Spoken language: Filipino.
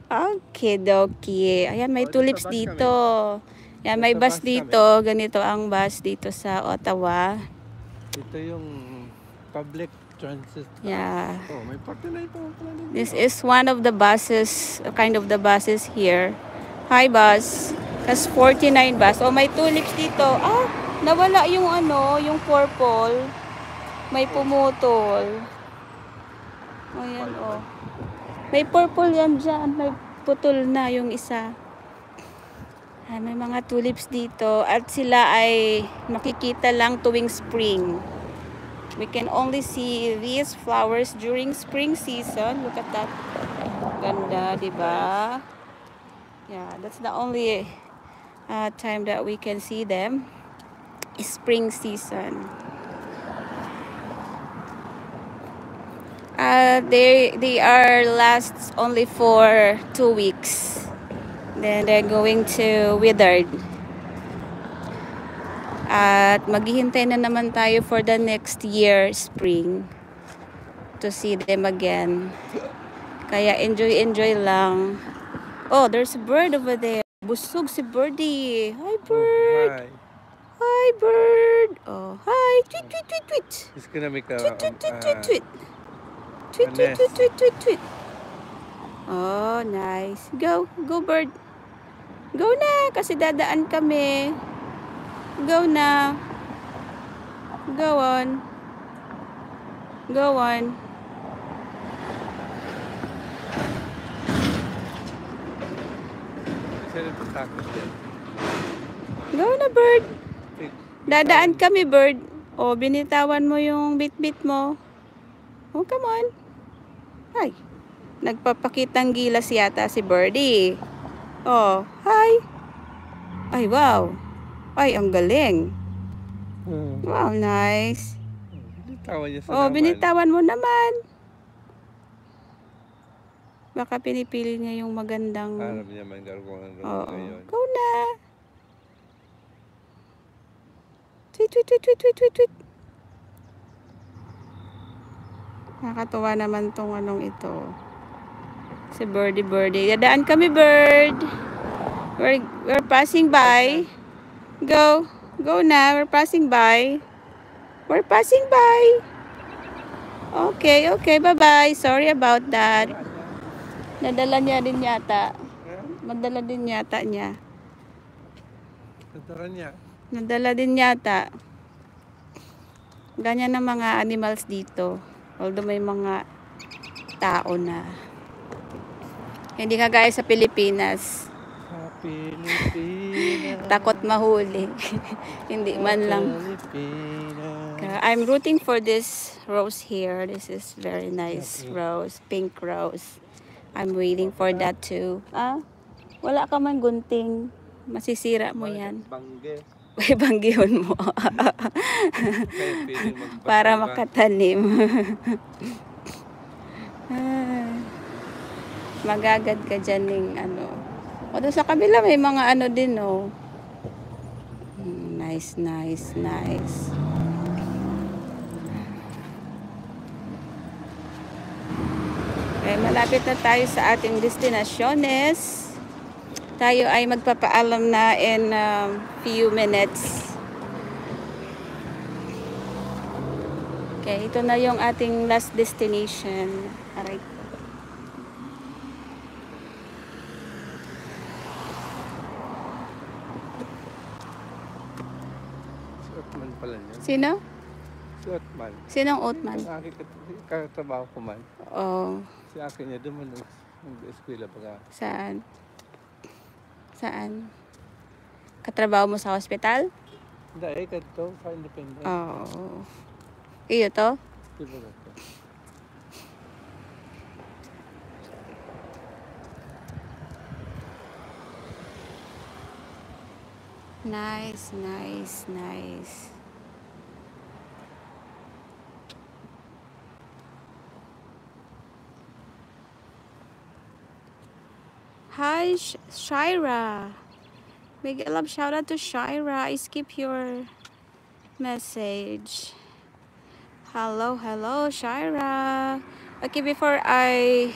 Okay, dokie. Ayan, may tulips dito. Ayan, may bus dito. Ganito ang bus dito sa Ottawa. Ito yung public transit. Yeah. Oh, may parte na ito. This is one of the buses, kind of the buses here. Hi, bus. That's 49 bus. Oh, may tulips dito. Ah, nawala yung ano, yung purple. May pumutol. Oh, yan, oh. May purple yan dyan. May putol na yung isa. Ah, may mga tulips dito. At sila ay makikita lang tuwing spring. We can only see these flowers during spring season. Look at that. Ganda, diba? Yeah, that's the only time that we can see them. Spring season. They are lasts only for 2 weeks. Then they're going to withered. At maghihintay na naman tayo for the next year, spring, to see them again. Kaya enjoy lang. Oh, there's a bird over there. Busog si birdie. Hi, bird. Hi. Hi, bird. Oh, hi. Tweet, tweet, tweet, tweet. It's gonna make a Tweet, tweet, tweet, tweet, tweet. Tweet, tweet, tweet, tweet, tweet, tweet. Oh, nice. Go, go, bird. Go na, kasi dadaan kami. Go na. Go on. Go on. Go na, bird. Dadaan kami, bird. O, binitawan mo yung bit-bit mo. Oh, come on. Ay, nagpapakitang gilas yata si birdie. Oh, hi. Ay, wow. Ay, ang galing. Wow, nice. Binitawan niya sa Oh, naman. binitawan mo naman. Baka pinipili niya yung magandang... Alam niya man gagawin ngayon. Go na. Tweet, tweet, tweet, tweet, tweet, tweet, tweet. Nakakatuwa naman tong anong ito. Si birdie, birdie. Dadaan kami, bird. We're passing by. Go. Go na. We're passing by. We're passing by. Okay, okay. Bye-bye. Sorry about that. Nadala niya din yata. Madala din yata niya. Nadala din yata. Ganyan ang mga animals dito. Although may mga tao na. Hindi ka gaya sa Pilipinas. Takot mahuli. Hindi man lang. I'm rooting for this rose here. This is very nice rose. Pink rose. I'm waiting for that too. Ah? Wala ka man gunting. Masisira mo yan. Banggihon mo. Para makatanim. Magagad ka dyan ng ano. O doon sa kabila may mga ano din, oh. Nice, nice, nice. Okay, malapit na tayo sa ating destinasyones. Tayo ay magpapaalam na in few minutes. Okay, ito na yung ating last destination. Aray. Oatman pala niya. Sino? Si Oatman. Sinong Oatman? Ang aking katrabaho ko man. Oh. Si akin niya doon nag-eskwela pa. Saan? Saan? Katrabaho mo sa hospital? Hindi, ito sa independent. Oo. Iyo to? Diba ito? Nice, nice, nice. Hi, Shira. Big love shout out to Shira. I skip your message. Hello, hello, Shira. Okay, before I